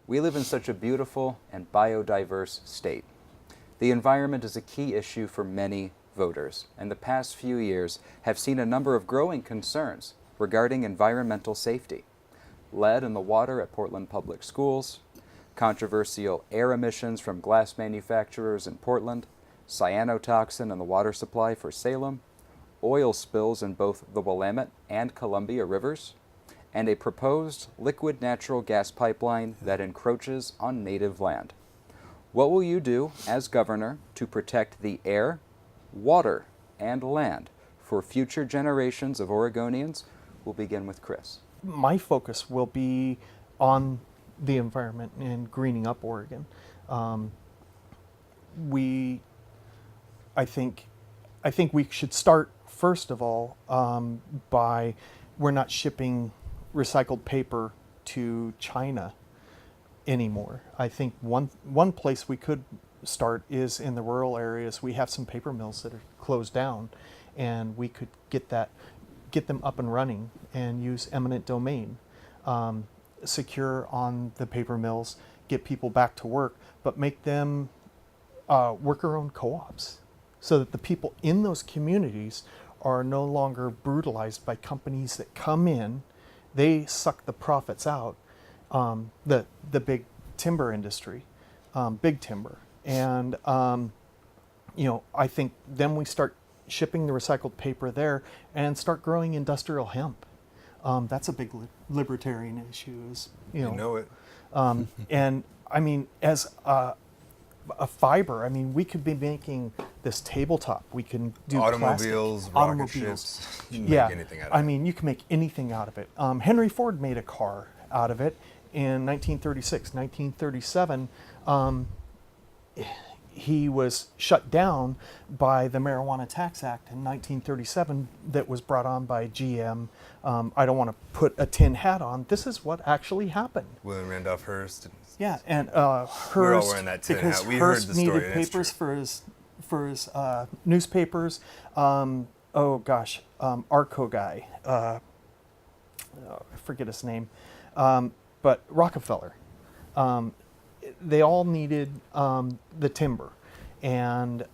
We live in such a beautiful and biodiverse state. The environment is a key issue for many voters, and the past few years have seen a number of growing concerns regarding environmental safety. Lead in the water at Portland Public Schools, controversial air emissions from glass manufacturers in Portland, cyanotoxin in the water supply for Salem, oil spills in both the Willamette and Columbia rivers, and a proposed liquid natural gas pipeline that encroaches on native land. What will you do as governor to protect the air, water, and land for future generations of Oregonians? We'll begin with Chris. My focus will be on the environment and greening up Oregon. I think we should start first of all by we're not shipping recycled paper to China anymore. I think one place we could start is in the rural areas. We have some paper mills that are closed down, and we could get them up and running and use eminent domain, secure on the paper mills, get people back to work, but make them worker-owned co-ops so that the people in those communities are no longer brutalized by companies that come in. They suck the profits out, the big timber industry, big timber. And, I think then we start shipping the recycled paper there and start growing industrial hemp. That's a big libertarian issue. You know it. And I mean, as a fiber, I mean, we could be making this tabletop. We can do automobiles, plastic, rocket ships. You can make anything out of it. I mean, you can make anything out of it. Henry Ford made a car out of it in 1936, 1937. He was shut down by the Marijuana Tax Act in 1937 that was brought on by GM. I don't want to put a tin hat on. This is what actually happened. William Randolph Hearst. Yeah, and Hearst, we're all wearing that tin because hat. We Hearst heard the story. needed papers for his newspapers. Arco guy. I forget his name, but Rockefeller. They all needed the timber, and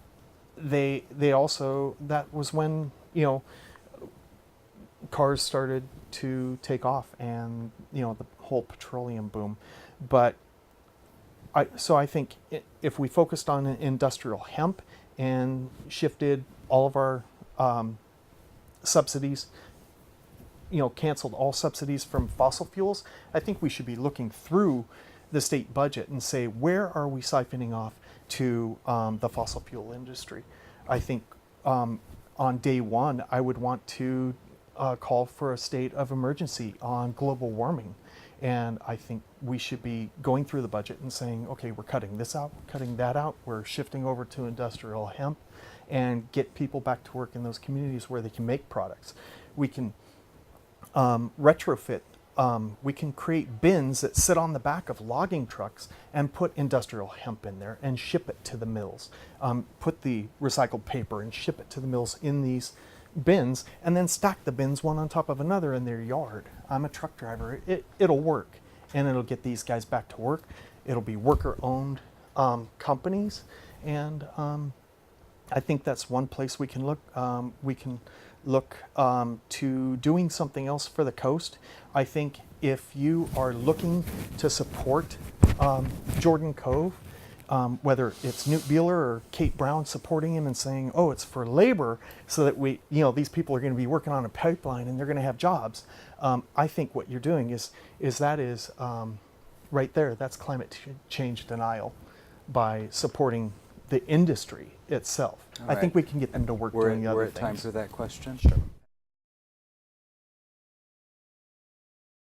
they also, that was when cars started to take off, and the whole petroleum boom. But I think if we focused on industrial hemp and shifted all of our subsidies, canceled all subsidies from fossil fuels, I think we should be looking through the state budget and say, where are we siphoning off to the fossil fuel industry? I think on day one, I would want to call for a state of emergency on global warming. And I think we should be going through the budget and saying, okay, we're cutting this out, cutting that out, we're shifting over to industrial hemp, and get people back to work in those communities where they can make products. We can retrofit. We can create bins that sit on the back of logging trucks and put industrial hemp in there and ship it to the mills. Put the recycled paper and ship it to the mills in these bins, and then stack the bins one on top of another in their yard. I'm a truck driver. It'll work, and it'll get these guys back to work. It'll be worker-owned companies, and I think that's one place we can look. We can look to doing something else for the coast. I think if you are looking to support Jordan Cove, whether it's Newt Beeler or Kate Brown supporting him and saying, oh, it's for labor, so that these people are going to be working on a pipeline and they're going to have jobs. I think what you're doing is right there. That's climate change denial by supporting the industry itself. All right. I think we can get them to work doing the other things. We're at time for that question. Sure.